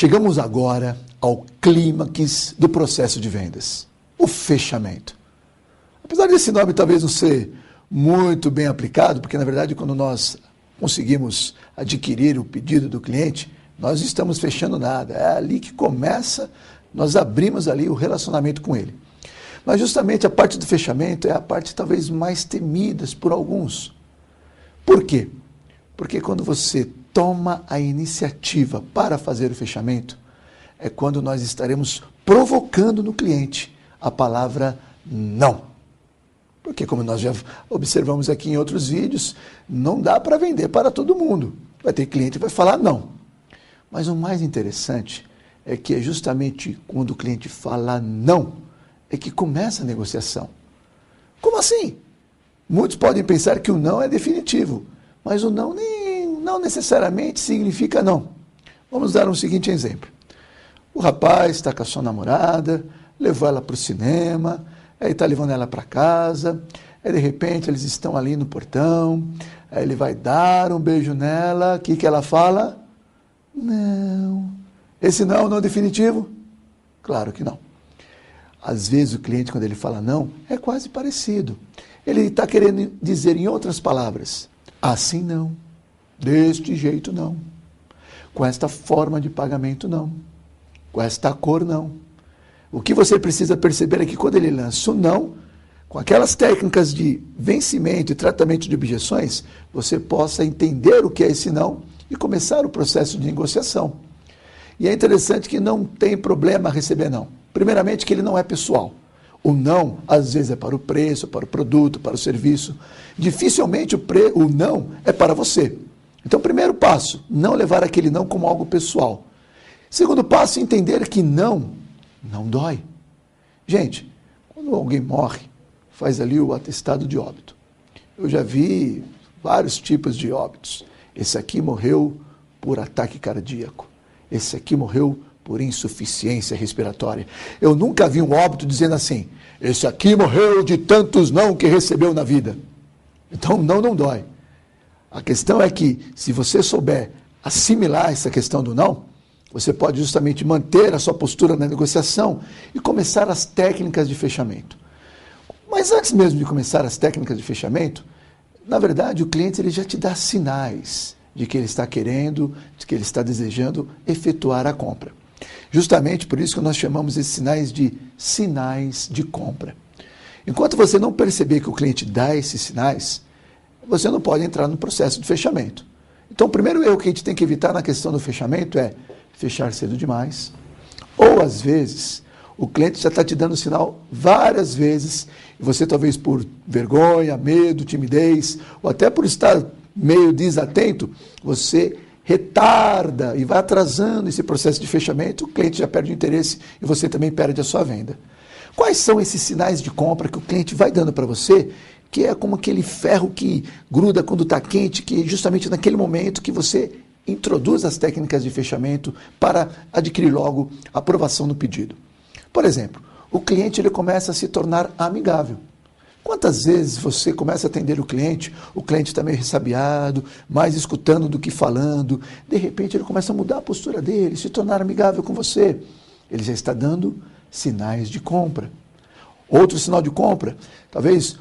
Chegamos agora ao clímax do processo de vendas, o fechamento. Apesar desse nome talvez não ser muito bem aplicado, porque na verdade quando nós conseguimos adquirir o pedido do cliente, nós não estamos fechando nada, é ali que começa, nós abrimos ali o relacionamento com ele. Mas justamente a parte do fechamento é a parte talvez mais temida por alguns. Por quê? Porque quando você toma a iniciativa para fazer o fechamento, é quando nós estaremos provocando no cliente a palavra não. Porque como nós já observamos aqui em outros vídeos, não dá para vender para todo mundo. Vai ter cliente que vai falar não. Mas o mais interessante é que é justamente quando o cliente fala não, é que começa a negociação. Como assim? Muitos podem pensar que o não é definitivo, mas o não não necessariamente significa não. Vamos dar um seguinte exemplo. O rapaz está com a sua namorada, levou ela para o cinema, aí está levando ela para casa, aí de repente eles estão ali no portão, aí ele vai dar um beijo nela, o que ela fala? Não. Esse não é definitivo? Claro que não. Às vezes o cliente, quando ele fala não, é quase parecido. Ele está querendo dizer, em outras palavras, assim não, deste jeito não, com esta forma de pagamento não, com esta cor não. O que você precisa perceber é que quando ele lança o não, com aquelas técnicas de vencimento e tratamento de objeções, você possa entender o que é esse não e começar o processo de negociação. E é interessante que não tem problema receber não. Primeiramente que ele não é pessoal. O não, às vezes, é para o preço, para o produto, para o serviço. Dificilmente o não é para você. Então, primeiro passo, não levar aquele não como algo pessoal. Segundo passo, entender que não dói. Gente, quando alguém morre, faz ali o atestado de óbito. Eu já vi vários tipos de óbitos. Esse aqui morreu por ataque cardíaco. Esse aqui morreu por insuficiência respiratória. Eu nunca vi um óbito dizendo assim, esse aqui morreu de tantos não que recebeu na vida. Então, não dói. A questão é que, se você souber assimilar essa questão do não, você pode justamente manter a sua postura na negociação e começar as técnicas de fechamento. Mas antes mesmo de começar as técnicas de fechamento, na verdade, o cliente ele já te dá sinais de que ele está querendo, de que ele está desejando efetuar a compra. Justamente por isso que nós chamamos esses sinais de compra. Enquanto você não perceber que o cliente dá esses sinais, você não pode entrar no processo de fechamento. Então, o primeiro erro que a gente tem que evitar na questão do fechamento é fechar cedo demais. Ou, às vezes, o cliente já está te dando sinal várias vezes, e você talvez por vergonha, medo, timidez, ou até por estar meio desatento, você retarda e vai atrasando esse processo de fechamento, o cliente já perde o interesse e você também perde a sua venda. Quais são esses sinais de compra que o cliente vai dando para você, que é como aquele ferro que gruda quando está quente, que é justamente naquele momento que você introduz as técnicas de fechamento para adquirir logo a aprovação no pedido? Por exemplo, o cliente ele começa a se tornar amigável. Quantas vezes você começa a atender o cliente está meio ressabiado, mais escutando do que falando, de repente ele começa a mudar a postura dele, se tornar amigável com você. Ele já está dando sinais de compra. Outro sinal de compra, talvez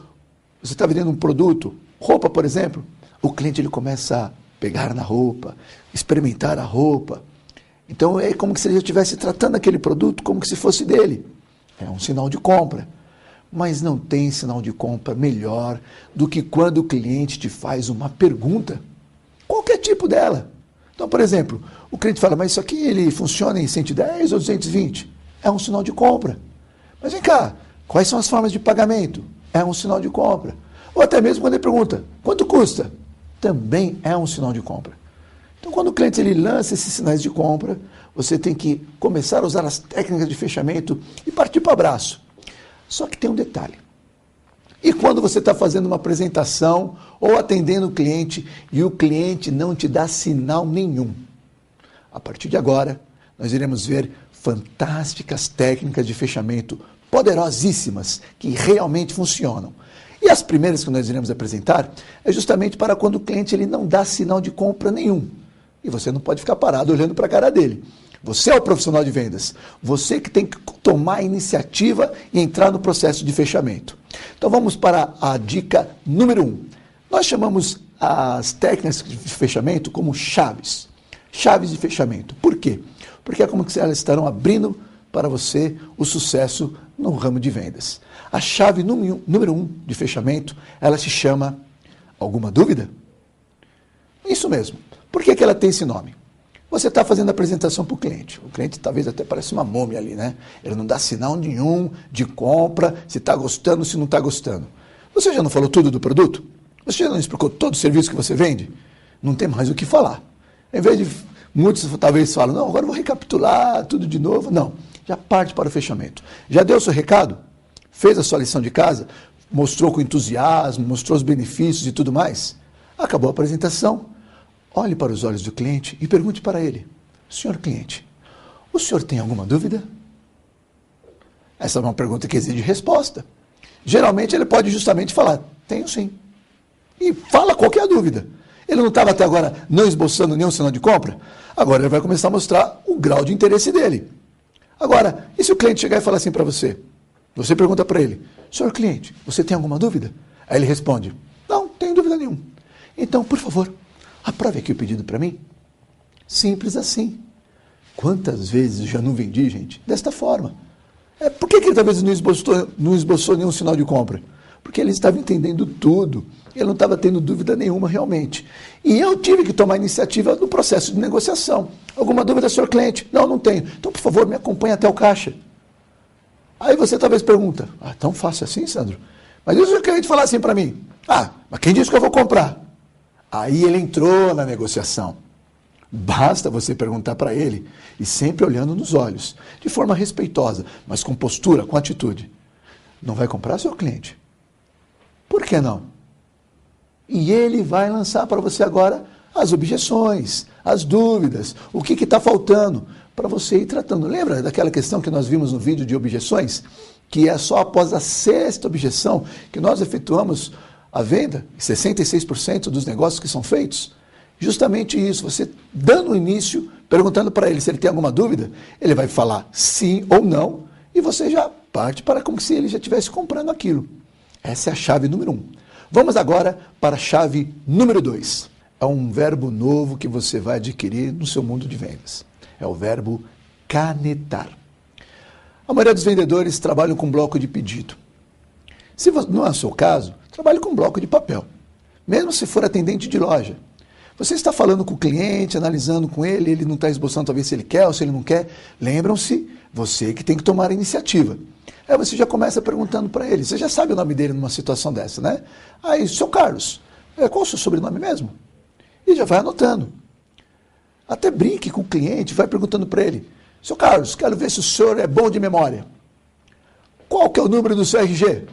você está vendendo um produto, roupa, por exemplo, o cliente ele começa a pegar na roupa, experimentar a roupa. Então é como se ele já estivesse tratando aquele produto como se fosse dele. É um sinal de compra. Mas não tem sinal de compra melhor do que quando o cliente te faz uma pergunta, qualquer tipo dela. Então, por exemplo, o cliente fala, mas isso aqui ele funciona em 110 ou 220? É um sinal de compra. Mas vem cá, quais são as formas de pagamento? É um sinal de compra. Ou até mesmo quando ele pergunta, quanto custa? Também é um sinal de compra. Então, quando o cliente ele lança esses sinais de compra, você tem que começar a usar as técnicas de fechamento e partir para o abraço. Só que tem um detalhe. E quando você está fazendo uma apresentação ou atendendo o cliente e o cliente não te dá sinal nenhum? A partir de agora, nós iremos ver fantásticas técnicas de fechamento poderosíssimas que realmente funcionam. E as primeiras que nós iremos apresentar é justamente para quando o cliente ele não dá sinal de compra nenhum. E você não pode ficar parado olhando para a cara dele. Você é o profissional de vendas. Você que tem que tomar a iniciativa e entrar no processo de fechamento. Então vamos para a dica número 1. Nós chamamos as técnicas de fechamento como chaves. Chaves de fechamento. Por quê? Porque é como que elas estarão abrindo para você o sucesso no ramo de vendas. A chave número 1 de fechamento, ela se chama alguma dúvida? Isso mesmo. Por que ela tem esse nome? Você está fazendo a apresentação para o cliente talvez até parece uma múmia ali, né? Ele não dá sinal nenhum de compra, se está gostando, se não está gostando. Você já não falou tudo do produto? Você já não explicou todo o serviço que você vende? Não tem mais o que falar. Em vez de muitos talvez falam, não, agora eu vou recapitular tudo de novo. Não, já parte para o fechamento. Já deu o seu recado? Fez a sua lição de casa? Mostrou com entusiasmo, mostrou os benefícios e tudo mais? Acabou a apresentação. Olhe para os olhos do cliente e pergunte para ele, senhor cliente, o senhor tem alguma dúvida? Essa é uma pergunta que exige resposta. Geralmente ele pode justamente falar, tenho sim. E fala qualquer dúvida. Ele não estava até agora não esboçando nenhum sinal de compra? Agora ele vai começar a mostrar o grau de interesse dele. Agora, e se o cliente chegar e falar assim para você? Você pergunta para ele, senhor cliente, você tem alguma dúvida? Aí ele responde, não, tenho dúvida nenhuma. Então, por favor, aprove aqui o pedido para mim. Simples assim. Quantas vezes eu já não vendi, gente, desta forma? Por que ele talvez não esboçou nenhum sinal de compra? Porque ele estava entendendo tudo. Ele não estava tendo dúvida nenhuma realmente. E eu tive que tomar iniciativa no processo de negociação. Alguma dúvida, senhor cliente? Não, não tenho. Então, por favor, me acompanhe até o caixa. Aí você talvez pergunta, tão fácil assim, Sandro? Mas e se o cliente falar assim para mim? Mas quem disse que eu vou comprar? Aí ele entrou na negociação. Basta você perguntar para ele, e sempre olhando nos olhos, de forma respeitosa, mas com postura, com atitude. Não vai comprar, seu cliente? Por que não? E ele vai lançar para você agora as objeções, as dúvidas, o que está faltando, para você ir tratando. Lembra daquela questão que nós vimos no vídeo de objeções? Que é só após a 6ª objeção que nós efetuamos a venda, 66% dos negócios que são feitos. Justamente isso, você dando o início, perguntando para ele se ele tem alguma dúvida, ele vai falar sim ou não, e você já parte para como se ele já estivesse comprando aquilo. Essa é a chave número 1. Vamos agora para a chave número 2. É um verbo novo que você vai adquirir no seu mundo de vendas. É o verbo canetar. A maioria dos vendedores trabalham com bloco de pedido. Se não é o seu caso, trabalhe com bloco de papel. Mesmo se for atendente de loja. Você está falando com o cliente, analisando com ele, ele não está esboçando talvez se ele quer ou se ele não quer. Lembram-se, você que tem que tomar a iniciativa. Aí você já começa perguntando para ele, você já sabe o nome dele numa situação dessa, né? Aí, seu Carlos, qual o seu sobrenome mesmo? E já vai anotando. Até brinque com o cliente, vai perguntando para ele, seu Carlos, quero ver se o senhor é bom de memória. Qual que é o número do seu RG?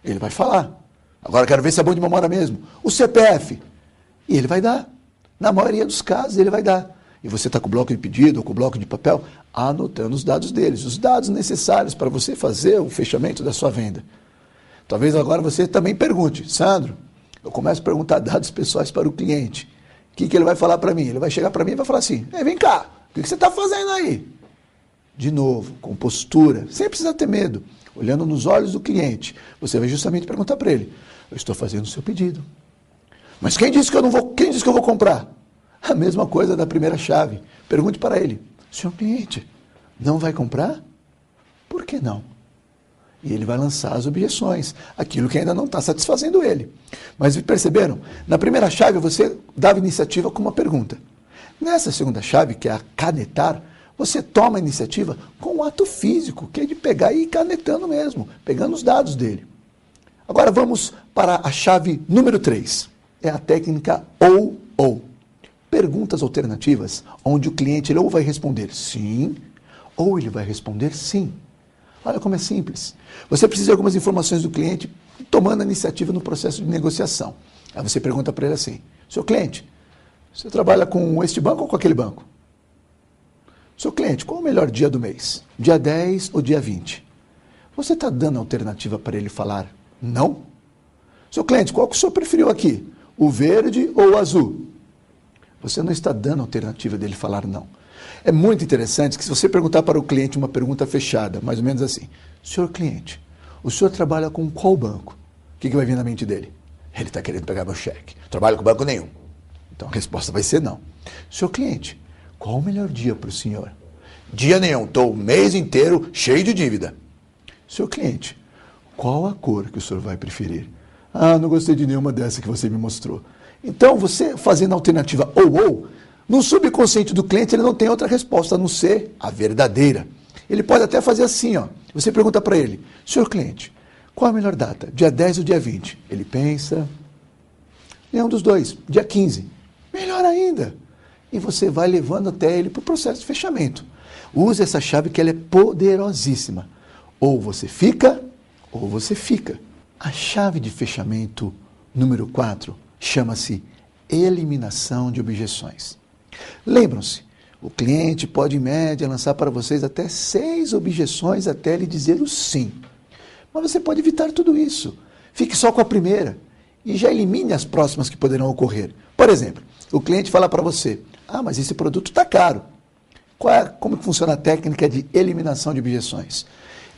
Ele vai falar. Agora quero ver se é bom de memória mesmo. O CPF. E ele vai dar. Na maioria dos casos ele vai dar. E você está com o bloco de pedido ou com o bloco de papel, anotando os dados deles, os dados necessários para você fazer o fechamento da sua venda. Talvez agora você também pergunte, Sandro, eu começo a perguntar dados pessoais para o cliente. O que ele vai falar para mim? Ele vai chegar para mim e vai falar assim, vem cá, o que você está fazendo aí? De novo, com postura, sem precisar ter medo, olhando nos olhos do cliente, você vai justamente perguntar para ele, eu estou fazendo o seu pedido. Mas quem disse que eu vou comprar? A mesma coisa da primeira chave. Pergunte para ele, senhor cliente, não vai comprar? Por que não? E ele vai lançar as objeções, aquilo que ainda não está satisfazendo ele. Mas perceberam? Na primeira chave você dava iniciativa com uma pergunta. Nessa segunda chave, que é a canetar, você toma a iniciativa com um ato físico, que é de pegar e ir canetando mesmo, pegando os dados dele. Agora vamos para a chave número 3. É a técnica ou. Perguntas alternativas, onde o cliente ele ou vai responder sim, ou ele vai responder sim. Olha como é simples. Você precisa de algumas informações do cliente, tomando a iniciativa no processo de negociação. Aí você pergunta para ele assim, seu cliente, você trabalha com este banco ou com aquele banco? Seu cliente, qual o melhor dia do mês? Dia 10 ou dia 20? Você está dando alternativa para ele falar não? Seu cliente, qual que o senhor preferiu aqui? O verde ou o azul? Você não está dando alternativa dele falar não. É muito interessante que se você perguntar para o cliente uma pergunta fechada, mais ou menos assim, senhor cliente, o senhor trabalha com qual banco? O que vai vir na mente dele? Ele está querendo pegar meu cheque. Trabalho com banco nenhum. Então a resposta vai ser não. Senhor cliente, qual o melhor dia para o senhor? Dia nenhum, estou o mês inteiro cheio de dívida. Senhor cliente, qual a cor que o senhor vai preferir? Ah, não gostei de nenhuma dessa que você me mostrou. Então, você fazendo a alternativa ou, no subconsciente do cliente ele não tem outra resposta a não ser a verdadeira. Ele pode até fazer assim, ó. Você pergunta para ele, senhor cliente, qual a melhor data? Dia 10 ou dia 20? Ele pensa, nenhum dos dois, dia 15. Melhor ainda. E você vai levando até ele para o processo de fechamento. Use essa chave que ela é poderosíssima. Ou você fica, ou você fica. A chave de fechamento número 4 chama-se eliminação de objeções. Lembram-se, o cliente pode, em média, lançar para vocês até 6 objeções até ele dizer o sim. Mas você pode evitar tudo isso. Fique só com a primeira e já elimine as próximas que poderão ocorrer. Por exemplo, o cliente fala para você, mas esse produto está caro. Como funciona a técnica de eliminação de objeções?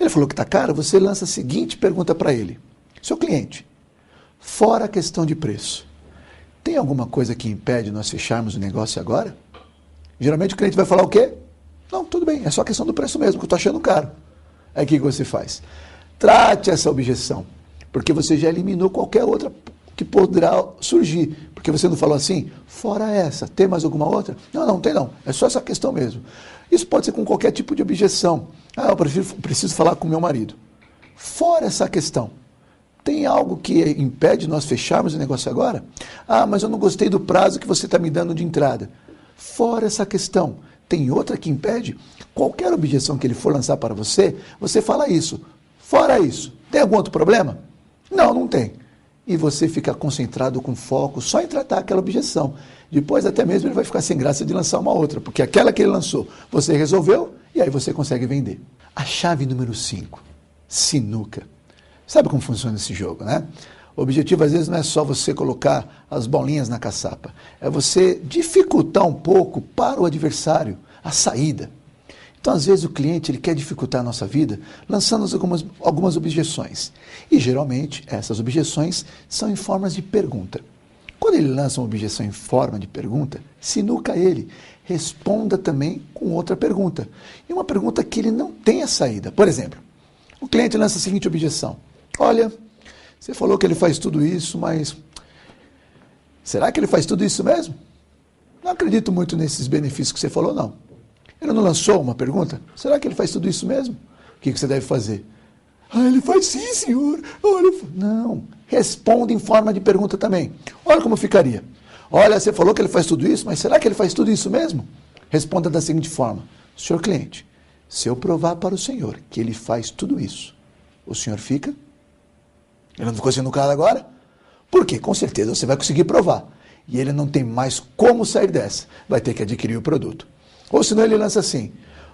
Ele falou que está caro, você lança a seguinte pergunta para ele. Seu cliente, fora a questão de preço, tem alguma coisa que impede nós fecharmos o negócio agora? Geralmente o cliente vai falar o quê? Não, tudo bem, é só questão do preço mesmo, que eu estou achando caro. Aí o que você faz? Trate essa objeção, porque você já eliminou qualquer outra que poderá surgir. Porque você não falou assim, fora essa, tem mais alguma outra? Não, não tem não, é só essa questão mesmo. Isso pode ser com qualquer tipo de objeção. Eu preciso falar com meu marido. Fora essa questão, tem algo que impede nós fecharmos o negócio agora? Mas eu não gostei do prazo que você está me dando de entrada. Fora essa questão, tem outra que impede? Qualquer objeção que ele for lançar para você, você fala isso. Fora isso, tem algum outro problema? Não, não tem. E você fica concentrado com foco só em tratar aquela objeção. Depois até mesmo ele vai ficar sem graça de lançar uma outra, porque aquela que ele lançou, você resolveu e aí você consegue vender. A chave número 5, sinuca. Sabe como funciona esse jogo, né? O objetivo às vezes não é só você colocar as bolinhas na caçapa, é você dificultar um pouco para o adversário a saída. Então, às vezes, o cliente ele quer dificultar a nossa vida lançando algumas objeções. E, geralmente, essas objeções são em formas de pergunta. Quando ele lança uma objeção em forma de pergunta, sinuca ele. Responda também com outra pergunta. E uma pergunta que ele não tem a saída. Por exemplo, o cliente lança a seguinte objeção. Olha, você falou que ele faz tudo isso, mas será que ele faz tudo isso mesmo? Não acredito muito nesses benefícios que você falou, não. Ele não lançou uma pergunta? Será que ele faz tudo isso mesmo? O que você deve fazer? Ele faz sim, senhor. Não, responde em forma de pergunta também. Olha como ficaria. Olha, você falou que ele faz tudo isso, mas será que ele faz tudo isso mesmo? Responda da seguinte forma. Senhor cliente, se eu provar para o senhor que ele faz tudo isso, o senhor fica? Ele não ficou sendo cara agora? Por quê? Com certeza você vai conseguir provar. E ele não tem mais como sair dessa. Vai ter que adquirir o produto. Ou senão ele lança assim,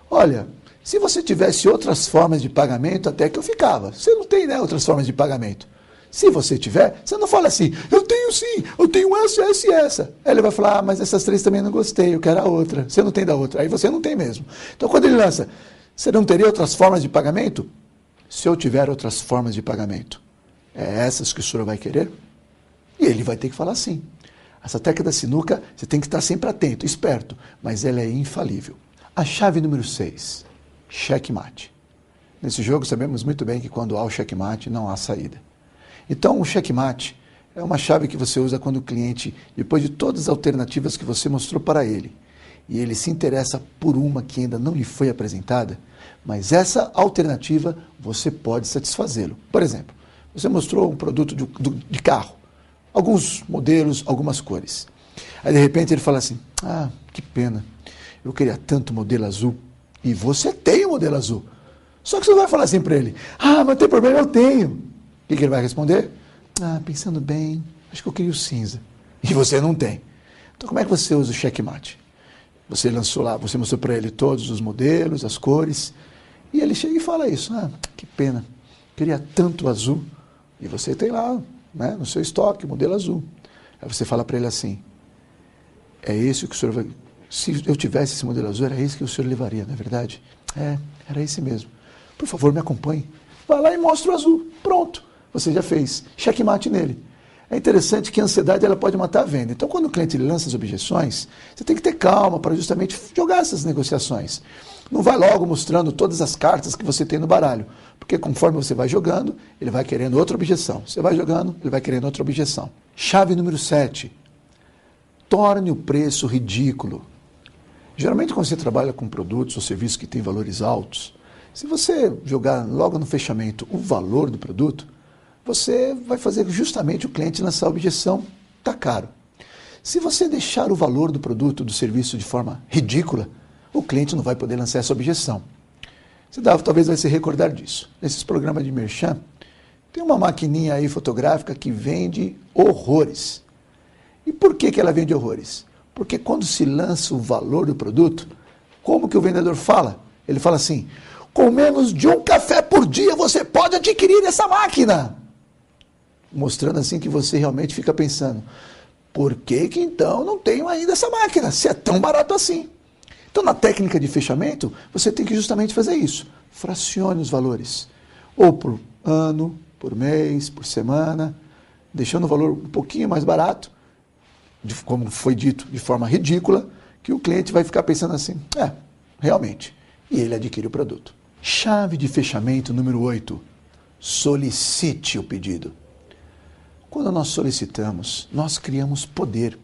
olha, se você tivesse outras formas de pagamento, até que eu ficava. Você não tem, né, outras formas de pagamento. Se você tiver, você não fala assim, eu tenho sim, eu tenho essa e essa. Aí ele vai falar, mas essas 3 também não gostei, eu quero a outra. Você não tem da outra, aí você não tem mesmo. Então quando ele lança, você não teria outras formas de pagamento? Se eu tiver outras formas de pagamento, é essas que o senhor vai querer? E ele vai ter que falar sim. Essa técnica da sinuca, você tem que estar sempre atento, esperto, mas ela é infalível. A chave número 6, checkmate. Nesse jogo sabemos muito bem que quando há o checkmate, não há saída. Então o checkmate é uma chave que você usa quando o cliente, depois de todas as alternativas que você mostrou para ele, e ele se interessa por uma que ainda não lhe foi apresentada, mas essa alternativa você pode satisfazê-lo. Por exemplo, você mostrou um produto de carro, alguns modelos, algumas cores. Aí, de repente, ele fala assim, que pena, eu queria tanto modelo azul. E você tem o modelo azul. Só que você vai falar assim para ele, mas não tem problema, eu tenho. O que ele vai responder? Pensando bem, acho que eu queria o cinza. E você não tem. Então, como é que você usa o checkmate? Você lançou lá, você mostrou para ele todos os modelos, as cores, e ele chega e fala isso, que pena, queria tanto azul. E você tem lá, né, no seu estoque, modelo azul. Aí você fala para ele assim, é esse que o senhor se eu tivesse esse modelo azul, era esse que o senhor levaria, não é verdade? É, era esse mesmo. Por favor, me acompanhe. Vai lá e mostra o azul. Pronto, você já fez. Checkmate nele. É interessante que a ansiedade ela pode matar a venda. Então, quando o cliente ele lança as objeções, você tem que ter calma para justamente jogar essas negociações. Não vai logo mostrando todas as cartas que você tem no baralho, porque conforme você vai jogando, ele vai querendo outra objeção. Você vai jogando, ele vai querendo outra objeção. Chave número 7. Torne o preço ridículo. Geralmente, quando você trabalha com produtos ou serviços que têm valores altos, se você jogar logo no fechamento o valor do produto, você vai fazer justamente o cliente lançar a objeção, está caro. Se você deixar o valor do produto, do serviço de forma ridícula, o cliente não vai poder lançar essa objeção. Você talvez vai se recordar disso. Nesses programas de merchan, tem uma maquininha aí fotográfica que vende horrores. E por que ela vende horrores? Porque quando se lança o valor do produto, como que o vendedor fala? Ele fala assim, com menos de um café por dia você pode adquirir essa máquina. Mostrando assim que você realmente fica pensando, por que então não tenho ainda essa máquina, se é tão barato assim? Então, na técnica de fechamento, você tem que justamente fazer isso. Fracione os valores, ou por ano, por mês, por semana, deixando o valor um pouquinho mais barato, como foi dito, de forma ridícula, que o cliente vai ficar pensando assim, realmente, e ele adquire o produto. Chave de fechamento número 8, solicite o pedido. Quando nós solicitamos, nós criamos poder.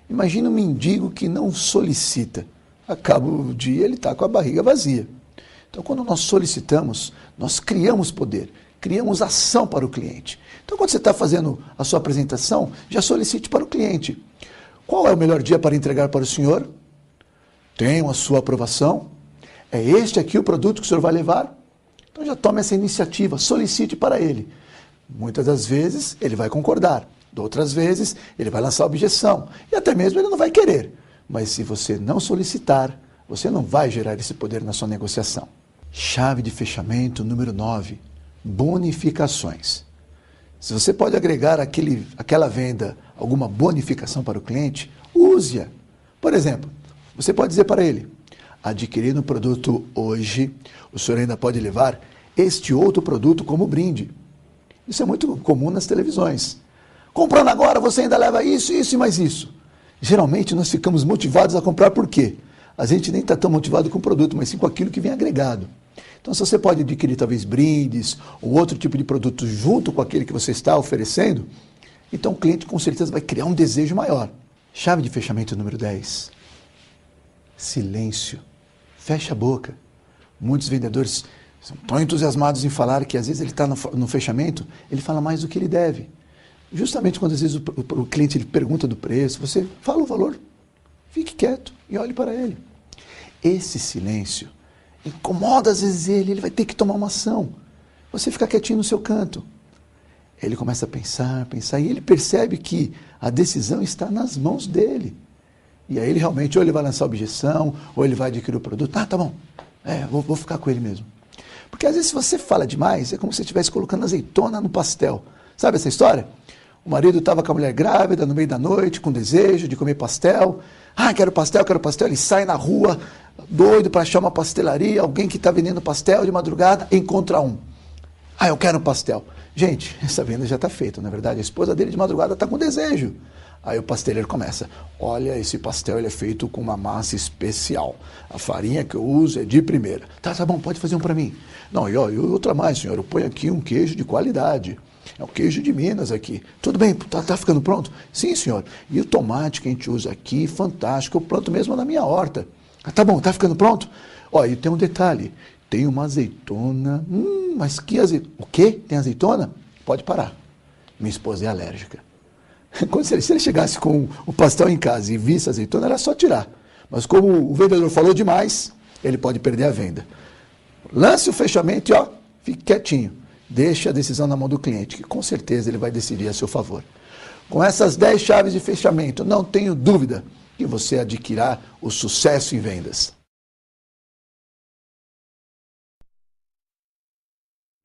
Imagina um mendigo que não solicita. Acaba o dia, ele está com a barriga vazia. Então, quando nós solicitamos, nós criamos poder, criamos ação para o cliente. Então, quando você está fazendo a sua apresentação, já solicite para o cliente. Qual é o melhor dia para entregar para o senhor? Tenho a sua aprovação? É este aqui o produto que o senhor vai levar? Então, já tome essa iniciativa, solicite para ele. Muitas das vezes ele vai concordar, de outras vezes ele vai lançar objeção e até mesmo ele não vai querer. Mas se você não solicitar, você não vai gerar esse poder na sua negociação. Chave de fechamento número 9, bonificações. Se você pode agregar aquela venda alguma bonificação para o cliente, use-a. Por exemplo, você pode dizer para ele, adquirindo o produto hoje, o senhor ainda pode levar este outro produto como brinde. Isso é muito comum nas televisões. Comprando agora, você ainda leva isso, isso e mais isso. Geralmente, nós ficamos motivados a comprar por quê? A gente nem está tão motivado com o produto, mas sim com aquilo que vem agregado. Então, se você pode adquirir, talvez, brindes ou outro tipo de produto junto com aquele que você está oferecendo, então o cliente, com certeza, vai criar um desejo maior. Chave de fechamento número 10. Silêncio. Fecha a boca. Muitos vendedores são tão entusiasmados em falar que às vezes ele está no fechamento, ele fala mais do que ele deve. Justamente quando às vezes o cliente ele pergunta do preço, você fala o valor, fique quieto e olhe para ele. Esse silêncio incomoda às vezes ele vai ter que tomar uma ação. Você fica quietinho no seu canto. Ele começa a pensar e ele percebe que a decisão está nas mãos dele. E aí ele realmente, ou ele vai lançar objeção, ou ele vai adquirir o produto. Tá bom, vou ficar com ele mesmo. Porque às vezes se você fala demais, é como se você estivesse colocando azeitona no pastel. Sabe essa história? O marido estava com a mulher grávida no meio da noite, com desejo de comer pastel. Quero pastel, quero pastel. Ele sai na rua, doido para achar uma pastelaria, alguém que está vendendo pastel de madrugada, encontra um. Eu quero um pastel. Gente, essa venda já está feita, na verdade. A esposa dele de madrugada está com desejo. Aí o pasteleiro começa, olha, esse pastel ele é feito com uma massa especial. A farinha que eu uso é de primeira. Tá bom, pode fazer um para mim. Não, e outra mais, senhor, eu ponho aqui um queijo de qualidade. É o queijo de Minas aqui. Tudo bem, tá ficando pronto? Sim, senhor. E o tomate que a gente usa aqui, fantástico, eu planto mesmo na minha horta. Tá bom, tá ficando pronto? E tem um detalhe, tem uma azeitona. Mas que azeitona? O quê? Tem azeitona? Pode parar. Minha esposa é alérgica. Se ele chegasse com o pastel em casa e visse a azeitona, era só tirar. Mas como o vendedor falou demais, ele pode perder a venda. Lance o fechamento e fique quietinho. Deixe a decisão na mão do cliente, que com certeza ele vai decidir a seu favor. Com essas 10 chaves de fechamento, não tenho dúvida que você adquirirá o sucesso em vendas.